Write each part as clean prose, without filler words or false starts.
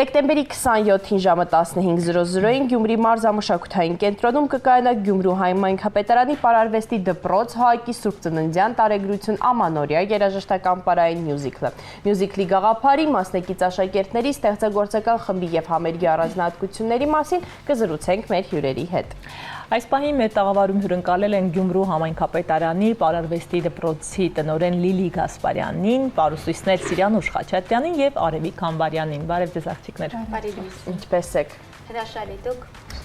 Դեկտեմբերի 27-ին ժամը 15:00-ին Գյումրի մարզամշակութային կենտրոնում կկայանա Գյումրու հայրենիքապետարանի պարարվեստի դպրոց Հայկի Սուրբ Ծննդյան տարեգրություն ամանորյա երաժշտական պարային մյուզիկլը։ Մյուզիկլի գաղափարի, մասնակից աշակերտների, ստեղծագործական խմբի և համերգի առանձնահատկությունների մասին կզրուցենք մեր հյուրերի հետ։ Այս պահին մեր տաղավարում հյուրընկալել են Գյումրու համայնքապետարանի պարարվեստի դպրոցի տնօրեն Լիլի Գասպարյանին, պարուսույցներ Սիրյանուշ Խաչատրյանին և Արևիկ Համբարյանին։ Բարև ձեզ աղջիկներ։ Ինչպես եք։ Հրաշալի դուք։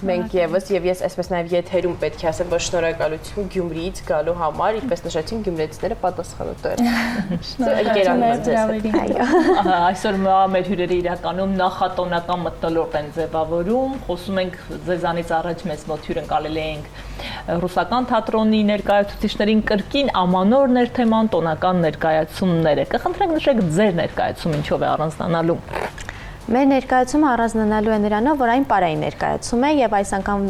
Մենք եւս եւ ես այսպես նաեւ եթերում պետք է ասեմ, որ շնորհակալություն Գյումրիից գալու համար, ինչպես նշեցին գյումրեցիները պատասխանատու են։ Այսօր մեր հյուրերը իրականում նախատոնական մթնոլորտ են ձևավորում, խոսում ենք ձեզանից առաջ մեզ մոտ հյուրընկալել էինք ռուսական թատրոնի ներկայացուցիչներին կրկին ամանորներ թեման տոնական ներկայացումները։ Կխնդրենք նշեք ձեր ներկայացումը ինչով է առանձնանալու։ Մեր ներկայացումը առանձնանալու է նրանով, որ այն պարային ներկայացում է եւ այս անգամ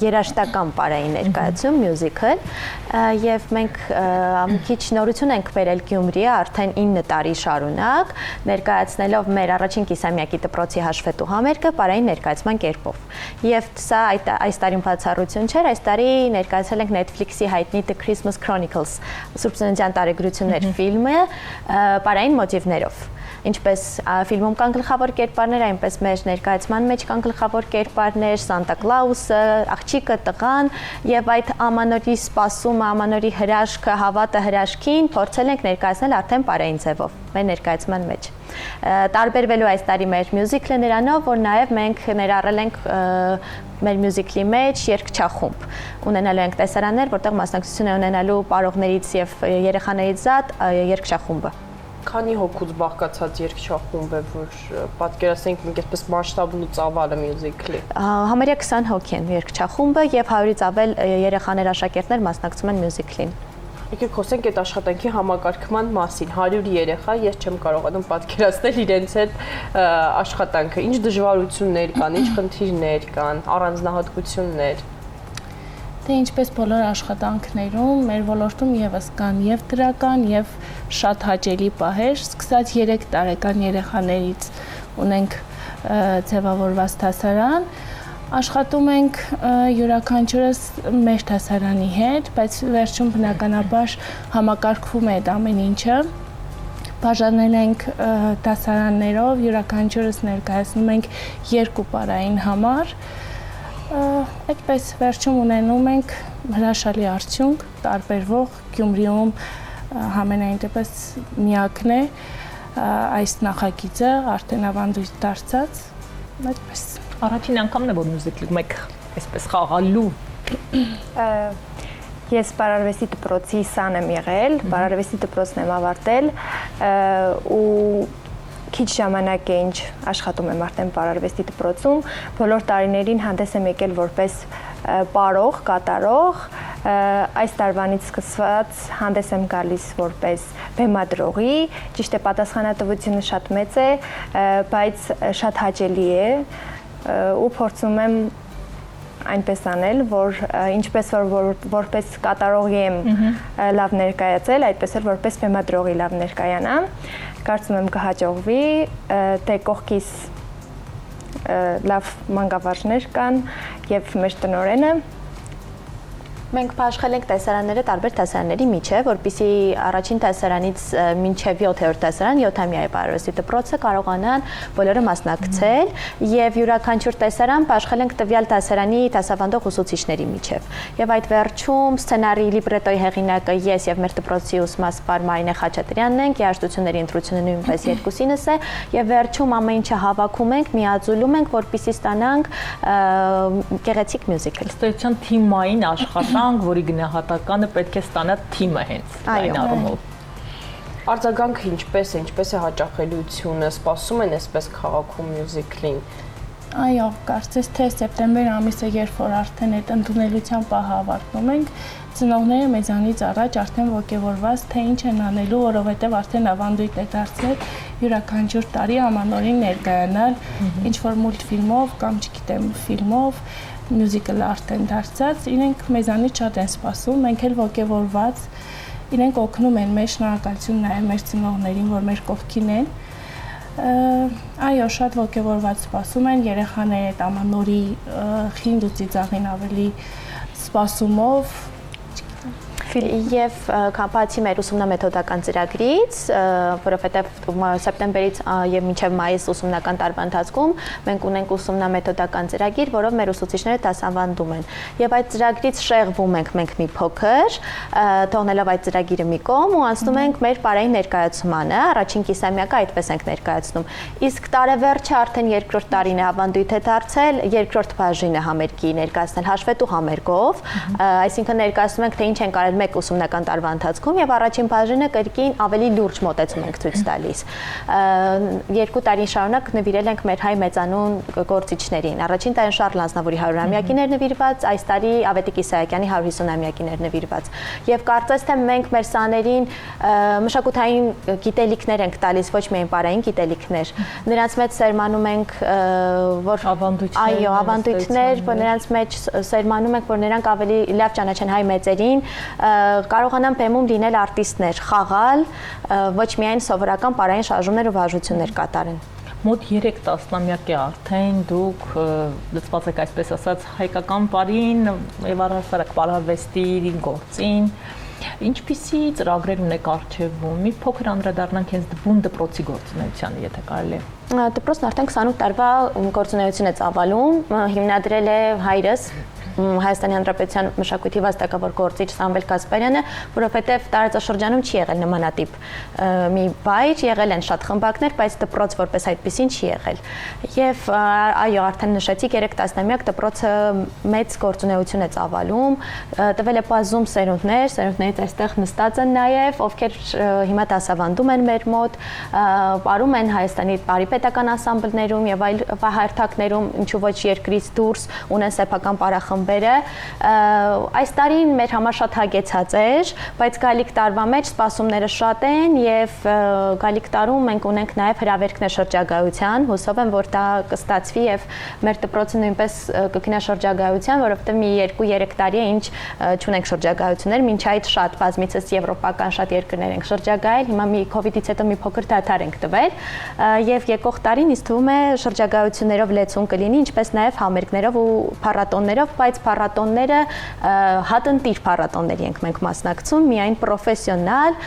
երաժշտական պարային ներկայացում, մյուզիկլ, եւ մենք մի քիչ նորություն ենք բերել Գյումրիի արդեն 9 տարի շարունակ, ներկայացնելով մեր առաջին կիսամյակի դպրոցի հաշվետու համերգը պարային ներկայացման կերպով։ Եվ սա այս տարին բացառություն չէր, այս տարի ներկայացրել ենք Netflix-ի հայտնի The Christmas Chronicles Սուրբ Ծննդյան տարեգրություններ ֆիլմը պարային մոտիվներով։ Ինչպես ֆիլմում կան գլխավոր կերպարներ, այնպես մեր ներկայացման մեջ կան գլխավոր կերպարներ, Սանտա Կլաուսը, աղջիկը, տղան եւ այդ ամանորի սպասումը, ամանորի հրաշքը, հավատը հրաշքին փորձել ենք ներկայացնել արդեն պարային ձևով մեր ներկայացման մեջ։ Տարբերվելու այս տարի մեր մյուզիկլը նրանով, որ նաեւ մենք ներառել ենք մեր մյուզիկլի մեջ երգչախումբ։ Ունենալու ենք տեսարաններ, որտեղ մասնակցություն է ունենալու պարողներից եւ երեխաներից զատ երգչախումբը։ Քանի հոգուց բաղկացած երգչախումբ է, որ պատկերացնենք մենք այսպես մասշտաբն ու ծավալը մյուզիկլի։ Համարյա 20 հոգի են երգչախումբը եւ 100-ից ավել երեխաներ աշակերտներ մասնակցում են մյուզիկլին։ Եկեք խոսենք այդ աշխատանքի համակարգման մասին։ 100 երեխա, ես չեմ կարողանում պատկերացնել իրենց հետ աշխատանքը։ Ինչ դժվարություններ կան, ինչ խնդիրներ կան, առանձնահատկություններ։ Թե ինչպես բոլոր աշխատանքներում, մեր ոլորտում եւս կան եւ դրական եւ շատ հաճելի պահեր, սկսած 3 տարեկան երեխաներից ունենք ձևավորված դասարան, աշխատում ենք յուրաքանչյուրս մեր դասարանի հետ, բայց վերջում բնականաբար համակարգվում է այդ ամեն ինչը։ Բաժանել ենք դասարաններով, յուրաքանչյուրս ներկայացնում ենք 2 պարային համար։ Այդպես վերջում ունենում ենք հրաշալի արդյունք, տարբերվող Գյումրիում համենայն դեպս միակն է այս նախագիծը արդեն ավանդույթ դարձած, այդպես։ Առաջին անգամն է, որ մյուզիկլում եք այսպես խաղալու։ Ես պարարվեստի դպրոցի սան եմ եղել, պարարվեստի դպրոցն եմ ավարտել ու քիչ ժամանակ է ինչ աշխատում եմ արդեն պարարվեստի դպրոցում, բոլոր տարիներին հանդես եմ եկել որպես պարող, կատարող, այս տարվանից սկսված հանդես եմ գալիս որպես բեմադրողի, ճիշտ է պատասխանատվությունը շատ մեծ է, բայց շատ հաճելի է ու փորձում եմ այնպես անել, որ ինչպես որպես կատարողի եմ լավ ներկայացել, այդպես էլ որպես բեմադրողի լավ ներկայանամ, կարծում եմ կհաջողվի, թե կողքիս լավ մանկավարժներ կան եւ մեր տնօրենը։ Մենք փաշխել ենք տեսարանները տարբեր տեսարանների միջև, որպեսզի առաջին տեսարանից մինչև 7-րդ տեսարան 7-ամյա պարարվեստի դպրոցը կարողանան բոլորը մասնակցել եւ յուրաքանչյուր տեսարան փաշխել ենք տվյալ տեսարանի դասավանդող ուսուցիչների միջև։ Եվ այդ վերջում սցենարի լիբրետոյի հեղինակը ես եւ մեր դպրոցի ուսմասպար Մարինե Խաչատրյանն ենք, երաժշտությունների ընտրությունը նույնպես երկուսինս է եւ վերջում ամեն ինչը հավաքում ենք, միաձուլում ենք, որպեսզի ստանանք գեղեցիկ մյուզիկլ։ Ստեղծության թիմային աշխատանք, որի գնահատականը պետք է ստանա թիմը հենց այն առումով։ Արձագանքը ինչպես է հաճախելիությունը, սպասում են այսպես քաղաքում մյուզիկլին։ Այո, կարծես թե սեպտեմբեր ամիսը, երբ որ արդեն այդ ընդունելության պահը ավարտնում ենք, ծնողները մեզանից առաջ արդեն ոգևորված թե ինչ են անելու, որովհետև արդեն ավանդույթ է դարձել յուրաքանչյուր տարի ամանորին ներկայանալ ինչ-որ մուլտֆիլմով կամ չգիտեմ ֆիլմով, մյուզիկլը արդեն դարձած, իրենք մեզանից շատ են սպասում, մենք էլ ոգևորված, իրենք օգնում են մեր, շնորհակալություն նաև մեր ծնողներին, որ մեր կողքին են, Այո, շատ ողջավորված սպասում են երեխաները այդ ամանորի խինդ ու ծիծաղին ավելի սպասումով Եվ բացի մեր ուսումնամեթոդական ծրագրից, որովհետև սեպտեմբերից եւ մինչեւ մայիս ուսումնական տարվա ընթացքում մենք ունենք ուսումնամեթոդական ծրագիր, որով մեր ուսուցիչները դասավանդում են։ Եվ այդ ծրագրից շեղվում ենք մենք մի փոքր, թողնելով այդ ծրագիրը մի կողմ ու անցնում ենք մեր պարային ներկայացմանը, առաջին կիսամյակը այդպես ենք ներկայացնում։ Իսկ տարեվերջը արդեն երկրորդ տարին է ավանդույթ է դարձել երկրորդ բաժինը համերգի ներկայացնել հաշվետու համերգով, այսինքն ներկայացնում ենք թե ինչ են կարել մեկ ուսումնական տարվա ընթացքում եւ առաջին բաժինը կրկին ավելի լուրջ մոտեցում ենք ցույց տալիս։ 2 տարի շարունակ նվիրել ենք մեր հայ մեծանուն գործիչներին։ Առաջին տարին Շարլ Ազնավուրի 100-ամյակին էր նվիրված, այս տարի Ավետիք Իսահակյանի 150-ամյակին էր նվիրված։ Եվ կարծես թե մենք մեր սաներին մշակութային գիտելիքներ ենք տալիս, ոչ միայն պարային գիտելիքներ։ Նրանց մեջ սերմանում ենք, որ ավանդույթներ, որ նրանց մեջ սերմանում ենք, որ նրանք ավելի լավ ճանաչեն հայ մեծերին, կարողանան բեմում լինել արտիստներ, խաղալ, ոչ միայն սովորական պարային շարժումներ ու վարժություններ կատարեն։ Մոտ 3 տասնամյակ է արդեն դուք լծված եք այսպես ասած հայկական պարին եւ առհասարակ պարարվեստի գործին։ Ինչպիսի ծրագրեր ունեք առջևում։ Մի փոքր անդրադառնանք հենց բուն դպրոցի գործունեությանը, եթե կարելի է։ Դպրոցն արդեն 28 տարվա գործունեություն է ծավալում, հիմնադրել է հայրս Հայաստանի Հանրապետության մշակույթի վաստակավոր գործիչ Սամվել Կասպարյանը, որովհետև տարածաշրջանում չի եղել նմանատիպ մի վայր, եղել են շատ խմբակներ, բայց դպրոց որպես այդպեսին չի եղել։ Եվ այո, արդեն նշեցիք 3 տասնամյակ դպրոցը մեծ գործունեություն է ծավալում, տվել է բազում սերունդներից այստեղ նստած են նաև, ովքեր հիմա դասավանդում են մեր մոտ, ապարում են Հայաստանի բարի պետական անսամբլներում եւ այլ հարթակներում, ինչու ոչ երկրից դուրս ունեն սեփական պարախմբերը։ Այս տարին մեր համար շատ հագեցած էր, բայց գալիք տարվա մեջ սպասումները շատ են եւ գալիք տարում մենք ունենք նաեւ հրավերքներ շրջագայության, հուսով եմ, որ դա կստացվի եւ մեր դպրոցը նույնպես կգնա շրջագայության, որովհետեւ մի 2-3 տարի է ինչ չունենք շրջագայություններ, մինչ այդ շատ բազմիցս եվրոպական շատ երկրներ ենք շրջագայել, հիմա մի կոവിഡ്ից հետո մի փոքր դադար ենք տվել եւ եկող տարին ինձ թվում է շրջագայություններով լեցուն կլինի, ինչպես նաեւ համերգներով ու փառատոններով, բայց փառատոնները հատնտիր փառատոնների ենք մենք մասնակցում, միայն պրոֆեսիոնալ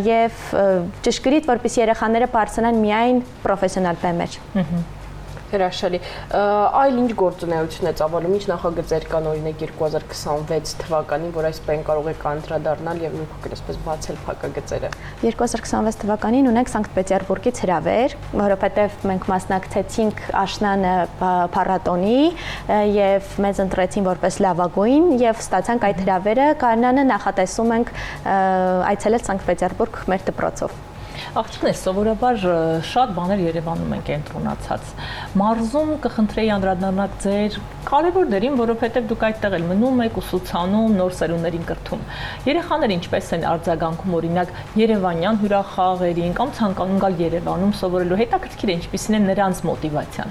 եւ ճշգրիտ, որպեսզի երեխաները բարձրանան միայն պրոֆեսիոնալ բեմեր։ Հրաշալի։ Այլ ինչ գործունեություն է ծավալում, ինչ նախագծեր կան օրինակ 2026 թվականին, որ այս բան կարող եք անդրադառնալ եւ մի փոքր այսպես բացել փակագծերը։ 2026 թվականին ունենք Սանկտ Պետերբուրգից հրավեր, որովհետեւ մենք մասնակցեցինք Աշնանը փառատոնի եւ մեզ ընտրեցին որպես լավագույն եւ ստացանք այդ հրավերը, Կարնանը նախատեսում ենք այցելել Սանկտ Պետերբուրգ մեր դպրոցով։ Աղջիկներ, սովորաբար շատ բաներ Երևանում են կենտրոնացած։ Մարզում կխնդրեի անդրադառնալ ձեր կարևոր դերին, որովհետև դուք այդտեղ էլ մնում եք, ուսուցանում, նոր սերունդներին կրթում։ Երեխաները ինչպես են արձագանքում օրինակ Երևանյան հյուրախաղերին կամ ցանկանում գալ Երևանում սովորելու, հետաքրքիր է ինչպիսին է նրանց մոտիվացիան։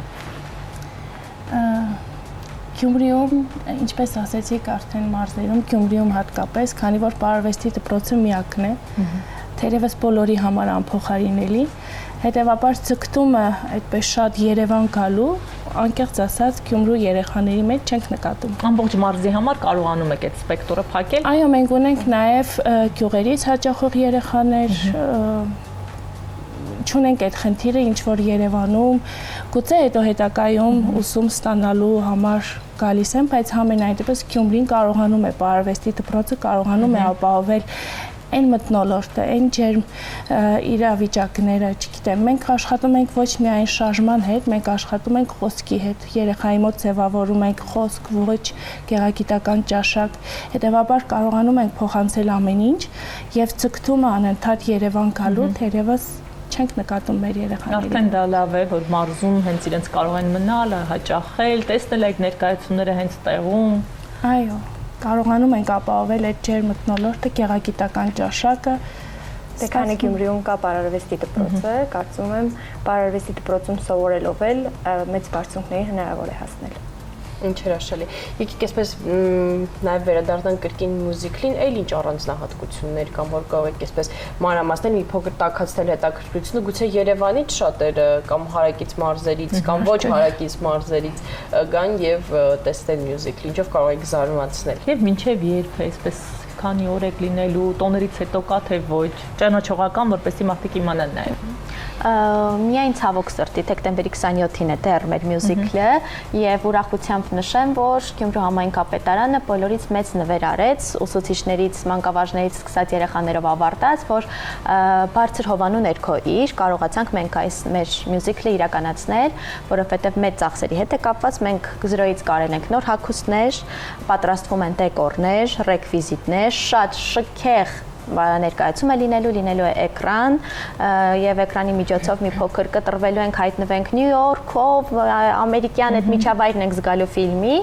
Գյումրիում, ինչպես ասեցիք, արդեն մարզերում, Գյումրիում հատկապես, քանի որ պարարվեստի դպրոցը միակն է, թերևս բոլորի համար անփոխարինելի, հետևաբար ցկտումը այդպես շատ Երևան գալու, անկեղծ ասած Գյումրու երեխաների մեջ չենք նկատում։ Ամբողջ մարզի համար կարողանում եք այդ սպեկտրը փակել։ Այո, մենք ունենք նաև գյուղերից հաճախող երեխաներ, չունենք այդ խնդիրը, ինչ որ Երևանում, գուցե հետո հետագայում ուսում ստանալու համար գալիս են, բայց համենայնդեպս Գյումրին կարողանում է պարարվեստի դպրոցը կարողանում է ապահովել այն մթնոլորտը, այն ջերմ իրավիճակները, չգիտեմ, մենք աշխատում ենք ոչ միայն շարժման հետ, մենք աշխատում ենք խոսքի հետ, երեխայի մոտ ձևավորում ենք խոսք, ոճ, գեղագիտական ճաշակ, հետևաբար կարողանում ենք փոխանցել ամեն ինչ եւ ցկտումը անընդհատ Երևան գալու, թերևս չենք նկատում մեր երեխաներին։ Արդեն դա լավ է, որ մարզում հենց իրենց կարող են մնալ, հաճախել, տեսնել այդ ներկայացումները հենց տեղում։ Այո, կարողանում ենք ապահովել այդ ջերմ մթնոլորտը, գեղագիտական ճաշակը։ Դե քանի Գյումրիում կա պարարվեստի դպրոցը, կարծում եմ պարարվեստի դպրոցում սովորելով էլ մեծ բարձունքների հնարավոր է հասնել։ Ինչ հրաշալի։ Եկեք այսպես նաև վերադառնանք կրկին մյուզիկլին, այլ ինչ առանձնահատկություններ կամ որ կարող եք այսպես մանրամասնել մի փոքր տաքացնել հետաքրքրությունը, գուցե Երևանից շատերը կամ հարակից մարզերից կամ ոչ հարակից մարզերից գան եւ տեսնեն մյուզիկլի, ինչով կարող եք զարմացնել։ Եվ մինչև երբ է այսպես քանի օր եք լինելու, տոներից հետո կա թե ոչ, ճանաչողական, որպեսզի մարդիկ իմանան նաև։ Միայն ցավոք սրտի դեկտեմբերի 27-ին է դեռ մեր մյուզիկլը եւ ուրախությամբ նշեմ, որ Գյումրու համայնքապետարանը բոլորից մեծ նվեր արեց, ուսուցիչներից, մանկավարժներից սկսած երեխաներով ավարտած, որ բարձր հովանու ներքո իր կարողացանք մենք այս մեր մյուզիկլը իրականացնել, որովհետեւ մեծ ծախսերի հետ է կապված, մենք զրոյից կարել ենք նոր հագուստներ, պատրաստվում են դեկորներ, ռեկվիզիտներ, շատ շքեղ ներկայացում է լինելու է էկրան եւ էկրանի միջոցով մի փոքր կտրվելու ենք, հայտնվենք Նյու Յորքով, ամերիկյան այդ միջավայրն ենք զգալու ֆիլմի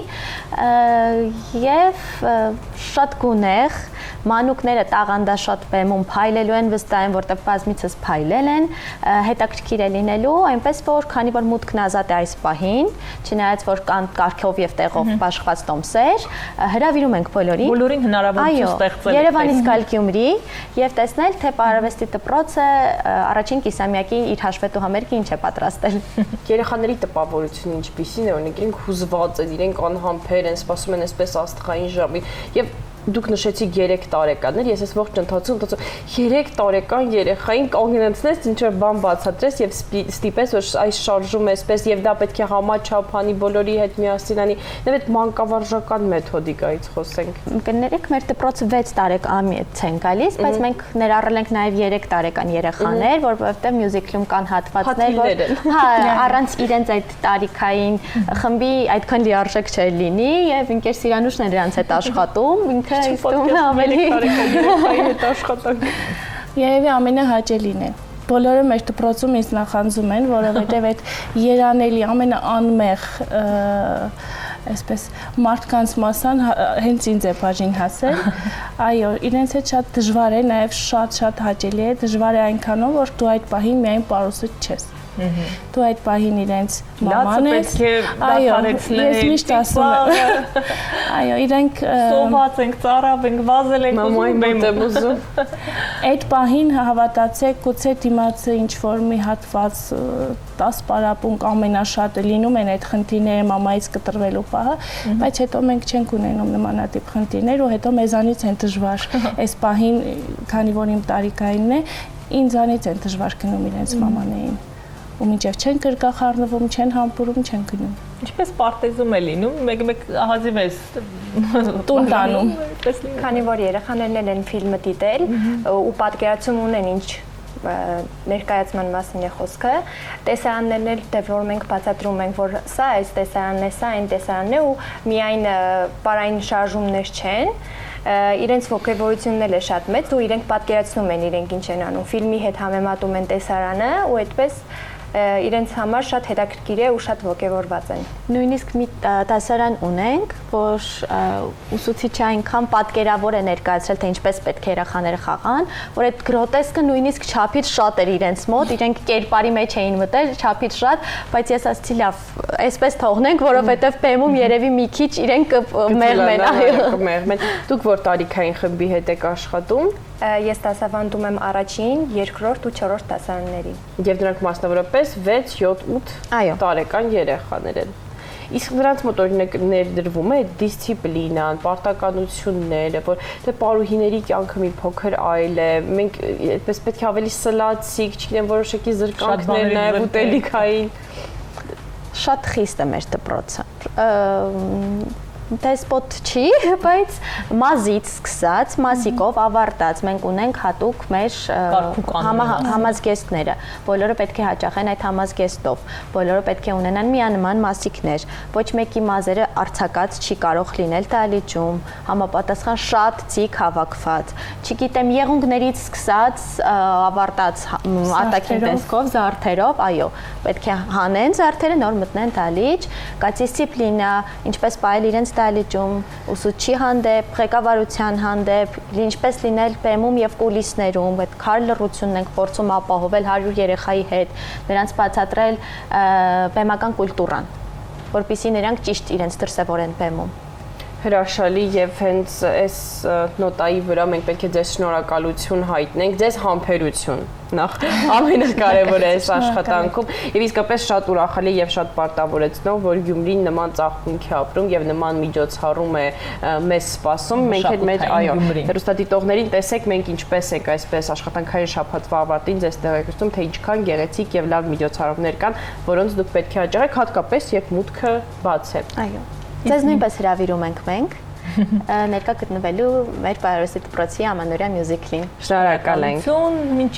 եւ շատ գունեղ մանուկները տաղանդաշատ բեմում փայլելու են, վստահ եմ, որտեղ բազմիցս փայլել են, հետաքրքիր է լինելու, այնպես որ քանի որ մուտքն ազատ է այս պահին, չնայած որ կան կարգով եւ տեղով բաշխված տոմսեր, հրավիրում ենք բոլորին հնարավորություն ստեղծել Երևանից գալ Գյումրի եւ տեսնել, թե Պարարվեստի դպրոցը առաջին կիսամյակի իր հաշվետու համերգը ինչ է պատրաստել։ Երեխաների տպավորությունը ինչպիսին է, օրինակ իրենք հուզված են, իրենք անհամբեր են, սպասում են այսպես աստղային ժամի եւ դուք նշեցիք 3 տարեկաններ, ես այս ողջ ընթացքում 3 տարեկան երեխային կանգնեցնես, ինչ որ բան բացատրես եւ ստիպես, որ այս շարժում է այսպես եւ դա պետք է համաչափ անի բոլորի հետ միասին անի, նաեւ այդ մանկավարժական մեթոդիկայից խոսենք։ Կներեք, մեր դպրոցը 6 տարեկանից են գալիս, բայց մենք ներառել ենք նաեւ 3 տարեկան երեխաներ, որովհետեւ մյուզիկլում կան հատվածներ, որ առանց իրենց այդ տարիքային խմբի այդքան լիարժեք չէր լինի եւ ընկեր Սիրանուշն է նրանց հետ աշխատում, ավելի հետ աշխատանք։ Երևի ամենահաճելին է։ Բոլորը մեր դպրոցում ինձ նախանձում են, որովհետև այդ երանելի ամենաանմեղ այսպես մարդկանց մասան հենց ինձ է բաժին հասել։ Այո, իրենց հետ շատ դժվար է, նաև շատ հաճելի է, դժվար է այնքանով, որ դու այդ պահին միայն պարուսը չես։ Դու այդ պահին իրենց մաման ես, այո, ես միշտ ասում եմ, այո, իրենք սոված ենք, ծարավ ենք, վազել ենք, մամայի մոտ եմ ուզում։ Այդ պահին հավատացեք, գուցե դիմացը ինչ-որ մի հատված 10 պարապունք ամենաշատը լինում են այդ խնդիրները մամայից կտրվելու պահը, բայց հետո մենք չենք ունենում նմանատիպ խնդիրներ ու հետո մեզանից են դժվար այս պահին, քանի որ իմ տարիքայինն է, ինձանից են դժվար գնում իրենց մամաներին։ Ու մինչև չեն կրկախառնվում, չեն համբուրում, չեն գնում։ Ինչպես պարտեզում է լինում, մեկ հազիվ ես տուն տանում։ Քանի որ երեխաներն են ֆիլմը դիտել ու պատկերացում ունեն ինչ ներկայացման մասին է խոսքը, տեսարաններն էլ դե որ մենք բացատրում ենք, որ սա այս տեսարանն է, սա այն տեսարանն է ու միայն պարային շարժումներ չեն, իրենց ոգևորությունն էլ է շատ մեծ ու իրենք պատկերացնում են իրենք ինչ են անում, ֆիլմի հետ համեմատում են տեսարանը ու այդպես իրենց համար շատ հետաքրքիր է ու շատ ոգևորված են։ Նույնիսկ մի դասարան ունենք, որ ուսուցիչը այնքան պատկերավոր է ներկայացրել, թե ինչպես պետք է երեխաները խաղան, որ այդ գրոտեսկը նույնիսկ չափից շատ էր իրենց մոտ, իրենք կերպարի մեջ էին մտել, չափից շատ, բայց ես ասացի լավ, այսպես թողնենք, որովհետև բեմում երևի մի քիչ իրենք մեղմեն, այո, կմեղմեն։ Դուք որ տարիքային խմբի հետ եք աշխատում։ Ես դասավանդում եմ առաջին, երկրորդ ու չորրորդ դասարանների։ Եվ դրանք մասնավորապես 6, 7, 8 տարեկան երեխաներ են։ Իսկ նրանց մոտ օրինակ ներդրվում է դիսցիպլինան, պարտականությունները, որ դե պարուհիների կյանքը մի փոքր այլ է։ Մենք այդպես պետք է ավելի սլացիկ, չգիտեմ, որոշակի զրկանքներ նաև ուտելիքային։ Շատ խիստ է մեր դպրոցը։ Դեսպոտ չի, բայց մազից սկսած, մասիկով ավարտած մենք ունենք հատուկ մեր համազգեստները։ Բոլորը պետք է հաճախեն այդ համազգեստով։ Բոլորը պետք է ունենան միանման մասիկներ։ Ոչ մեկի մազերը արձակած չի կարող լինել դահլիճում, համապատասխան շատ ցիկ հավաքված։ Չգիտեմ, եղունգներից սկսած ավարտած արտաքին տեսքով, զարդերով, այո, պետք է հանեն զարդերը, նոր մտնեն դահլիճ, կա դիսցիպլինա, ինչպես պահել իրենց դահլիճում, ուսուցչի հանդեպ, ղեկավարության հանդեպ, ինչպես լինել բեմում եւ կուլիսներում, այդ քար լռությունն ենք փորձում ապահովել 100 երեխայի հետ, նրանց բացատրել բեմական կուլտուրան։ որպեսզի նրանք ճիշտ իրենց դրսևորեն բեմում։ Հրաշալի եւ հենց այս նոտայի վրա մենք պետք է ձեզ շնորհակալություն հայտնենք, ձեզ համբերություն նախ ամենակարևորը այս աշխատանքում եւ իսկապես շատ ուրախալի եւ շատ պարտավորեցնող, որ Գյումրին նման ծաղկունք է ապրում եւ նման միջոցառում է մեզ սպասում, մենք էլ մեր այո հեռուստադիտողներին տեսեք մենք ինչպես ենք այսպես աշխատանքային շաբաթվա ավարտին ձեզ տեղեկացնում թե ինչքան գեղեցիկ եւ լավ միջոցառումներ կան, որոնց դուք պետք է հաջողեք հատկապես երբ մուտքը բաց է։ Այո։ Ձեզ նույնպես հրավիրում ենք մենք ներկա գտնվելու մեր Պարարվեստի դպրոցի ամանորյա մյուզիկլին։ Շնորհակալ ենք։ Մինչ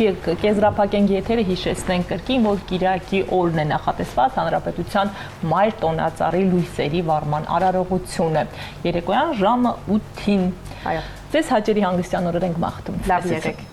կեզրափակենք եթերը հիշեցնենք կրկին, որ Կիրակի օրն է նախատեսված Հանրապետության մայր տոնածառի լույսերի վառման արարողությունը։ Երեկոյան ժամը 8-ին։ Այո։ Ձեզ հաճելի հանգստյան օրեր ենք մաղթում։ Լավ եղեք։